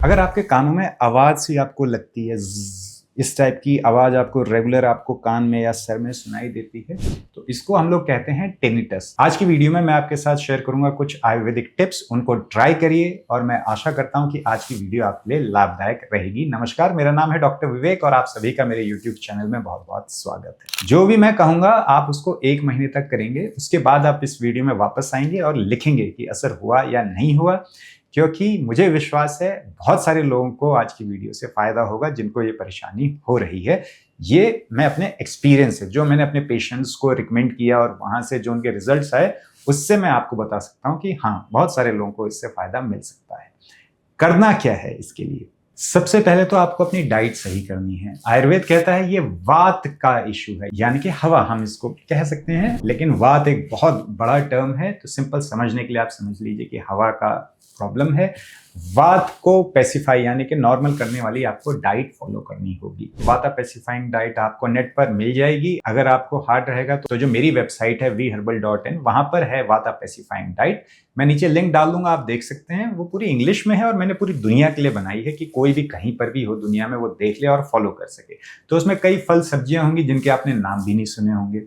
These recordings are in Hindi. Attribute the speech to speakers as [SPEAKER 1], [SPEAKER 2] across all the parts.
[SPEAKER 1] अगर आपके कानों में आवाज सी आपको लगती है, इस टाइप की आवाज आपको रेगुलर आपको कान में या सर में सुनाई देती है, तो इसको हम लोग कहते हैं टिनिटस। आज की वीडियो में मैं आपके साथ शेयर करूंगा कुछ आयुर्वेदिक टिप्स, उनको ट्राई करिए और मैं आशा करता हूं कि आज की वीडियो आपके लिए लाभदायक रहेगी। नमस्कार, मेरा नाम है डॉक्टर विवेक और आप सभी का मेरे यूट्यूब चैनल में बहुत बहुत स्वागत है। जो भी मैं कहूंगा आप उसको 1 महीने तक करेंगे, उसके बाद आप इस वीडियो में वापस आएंगे और लिखेंगे कि असर हुआ या नहीं हुआ, क्योंकि मुझे विश्वास है बहुत सारे लोगों को आज की वीडियो से फायदा होगा जिनको ये परेशानी हो रही है। ये मैं अपने एक्सपीरियंस से, जो मैंने अपने पेशेंट्स को रिकमेंड किया और वहां से जो उनके रिजल्ट्स आए, उससे मैं आपको बता सकता हूं कि हाँ, बहुत सारे लोगों को इससे फायदा मिल सकता है। करना क्या है इसके लिए? सबसे पहले तो आपको अपनी डाइट सही करनी है। आयुर्वेद कहता है ये वात का इशू है, यानी कि हवा हम इसको कह सकते हैं, लेकिन वात एक बहुत बड़ा टर्म है, तो सिंपल समझने के लिए आप समझ लीजिए कि हवा का प्रॉब्लम है। वात को पेसिफाई यानी कि नॉर्मल करने वाली आपको डाइट फॉलो करनी होगी। वाता पेसिफाइंग डाइट आपको नेट पर मिल जाएगी। अगर आपको हार्ड रहेगा तो जो मेरी वेबसाइट है vherbal.in, वहां पर है वाता पेसिफाइंग डाइट। मैं नीचे लिंक डाल दूंगा, आप देख सकते हैं। वो पूरी इंग्लिश में है और मैंने पूरी दुनिया के लिए बनाई है कि कोई भी कहीं पर भी हो दुनिया में वो देख ले और फॉलो कर सके। तो उसमें कई फल सब्जियां होंगी जिनके आपने नाम भी नहीं सुने होंगे।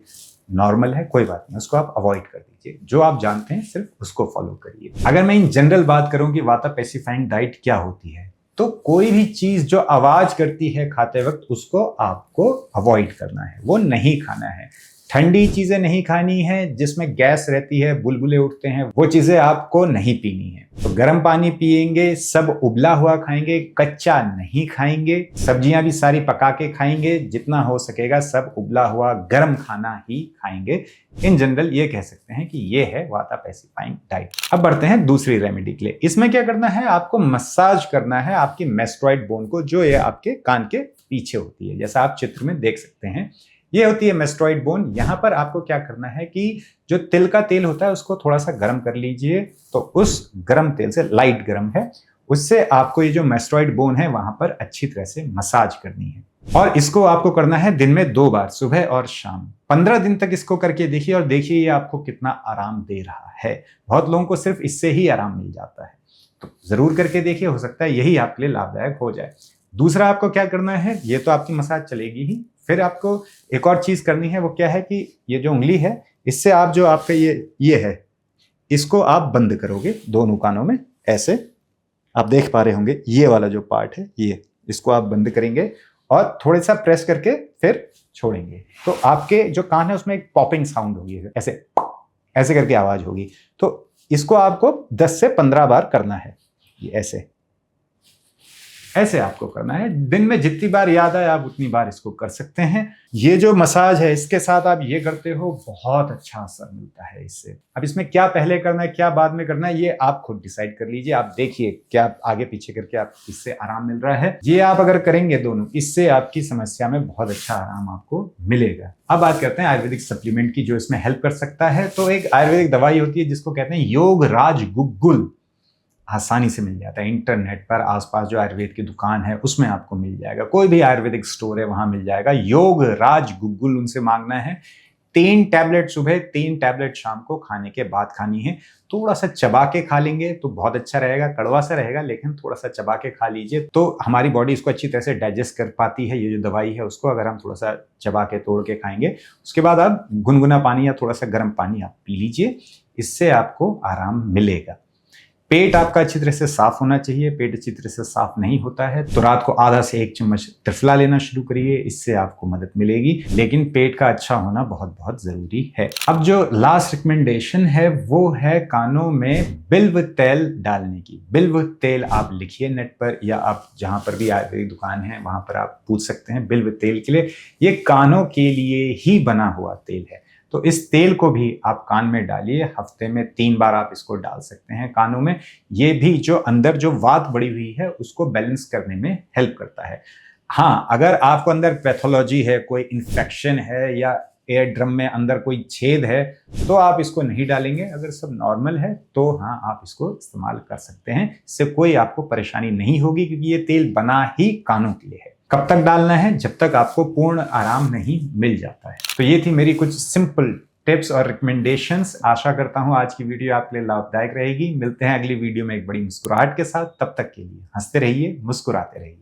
[SPEAKER 1] नॉर्मल है, कोई बात नहीं, उसको आप अवॉइड कर दीजिए। जो आप जानते हैं सिर्फ उसको फॉलो करिए। अगर मैं इन जनरल बात करूं कि वाता पेसिफाइंग डाइट क्या होती है, तो कोई भी चीज जो आवाज करती है खाते वक्त, उसको आपको अवॉइड करना है, वो नहीं खाना है। ठंडी चीजें नहीं खानी है, जिसमें गैस रहती है, बुलबुले उठते हैं, वो चीजें आपको नहीं पीनी है। तो गर्म पानी पिएंगे, सब उबला हुआ खाएंगे, कच्चा नहीं खाएंगे। सब्जियां भी सारी पका के खाएंगे, जितना हो सकेगा सब उबला हुआ गर्म खाना ही खाएंगे। इन जनरल ये कह सकते हैं कि ये है वाता पेसिफाइंग डाइट। अब बढ़ते हैं दूसरी रेमेडी के लिए। इसमें क्या करना है, आपको मसाज करना है आपकी मेस्टरॉइड बोन को, जो ये आपके कान के पीछे होती है। जैसा आप चित्र में देख सकते हैं, ये होती है मेस्टरॉइड बोन। यहां पर आपको क्या करना है कि जो तिल का तेल होता है उसको थोड़ा सा गर्म कर लीजिए। तो उस गर्म तेल से, लाइट गर्म है, उससे आपको ये जो मेस्टरॉइड बोन है वहां पर अच्छी तरह से मसाज करनी है। और इसको आपको करना है दिन में 2 बार, सुबह और शाम। 15 दिन तक इसको करके देखिए और देखिए ये आपको कितना आराम दे रहा है। बहुत लोगों को सिर्फ इससे ही आराम मिल जाता है, तो जरूर करके देखिए, हो सकता है यही आपके लिए लाभदायक हो जाए। दूसरा आपको क्या करना है, ये तो आपकी मसाज चलेगी ही, फिर आपको एक और चीज करनी है। वो क्या है कि ये जो उंगली है, इससे आप जो आपका ये है, इसको आप बंद करोगे दोनों कानों में। ऐसे आप देख पा रहे होंगे, ये वाला जो पार्ट है, ये इसको आप बंद करेंगे और थोड़ा सा प्रेस करके फिर छोड़ेंगे। तो आपके जो कान है उसमें एक पॉपिंग साउंड होगी, ऐसे ऐसे करके आवाज होगी। तो इसको आपको 10 से 15 बार करना है। ये ऐसे ऐसे आपको करना है। दिन में जितनी बार याद आए आप उतनी बार इसको कर सकते हैं। ये जो मसाज है, इसके साथ आप ये करते हो, बहुत अच्छा असर मिलता है इससे। अब इसमें क्या पहले करना है, क्या बाद में करना है, ये आप खुद डिसाइड कर लीजिए। आप देखिए क्या आगे पीछे करके आप इससे आराम मिल रहा है। ये आप अगर करेंगे दोनों, इससे आपकी समस्या में बहुत अच्छा आराम आपको मिलेगा। अब बात करते हैं आयुर्वेदिक सप्लीमेंट की, जो इसमें हेल्प कर सकता है। तो एक आयुर्वेदिक दवाई होती है जिसको कहते हैं योगराज गुग्गुल। आसानी से मिल जाता है इंटरनेट पर, आसपास जो आयुर्वेद की दुकान है उसमें आपको मिल जाएगा। कोई भी आयुर्वेदिक स्टोर है वहां मिल जाएगा। योगराज गुग्गुल उनसे मांगना है। 3 टैबलेट सुबह, 3 टैबलेट शाम को खाने के बाद खानी है। थोड़ा सा चबा के खा लेंगे तो बहुत अच्छा रहेगा। कड़वा सा रहेगा, लेकिन थोड़ा सा चबा के खा लीजिए तो हमारी बॉडी इसको अच्छी तरह से डाइजेस्ट कर पाती है। ये जो दवाई है उसको अगर हम थोड़ा सा चबा के तोड़ के खाएंगे, उसके बाद आप गुनगुना पानी या थोड़ा सा गर्म पानी आप पी लीजिए, इससे आपको आराम मिलेगा। पेट आपका अच्छी तरह से साफ होना चाहिए। पेट अच्छी तरह से साफ नहीं होता है तो रात को आधा से 1 चम्मच त्रिफला लेना शुरू करिए, इससे आपको मदद मिलेगी। लेकिन पेट का अच्छा होना बहुत बहुत जरूरी है। अब जो लास्ट रिकमेंडेशन है वो है कानों में बिल्व तेल डालने की। बिल्व तेल आप लिखिए नेट पर, या आप जहां पर भी आयुर्वेदिक दुकान है वहां पर आप पूछ सकते हैं बिल्व तेल के लिए। ये कानों के लिए ही बना हुआ तेल है। तो इस तेल को भी आप कान में डालिए। हफ्ते में 3 बार आप इसको डाल सकते हैं कानों में। ये भी जो अंदर जो वात बढ़ी हुई है उसको बैलेंस करने में हेल्प करता है। हाँ, अगर आपको अंदर पैथोलॉजी है, कोई इन्फेक्शन है या एयर ड्रम में अंदर कोई छेद है, तो आप इसको नहीं डालेंगे। अगर सब नॉर्मल है तो हाँ, आप इसको इस्तेमाल कर सकते हैं। इससे कोई आपको परेशानी नहीं होगी, क्योंकि ये तेल बना ही कानों के लिए है। कब तक डालना है? जब तक आपको पूर्ण आराम नहीं मिल जाता है। तो ये थी मेरी कुछ सिंपल टिप्स और रिकमेंडेशंस। आशा करता हूं आज की वीडियो आपके लिए लाभदायक रहेगी। मिलते हैं अगली वीडियो में एक बड़ी मुस्कुराहट के साथ। तब तक के लिए हंसते रहिए, मुस्कुराते रहिए।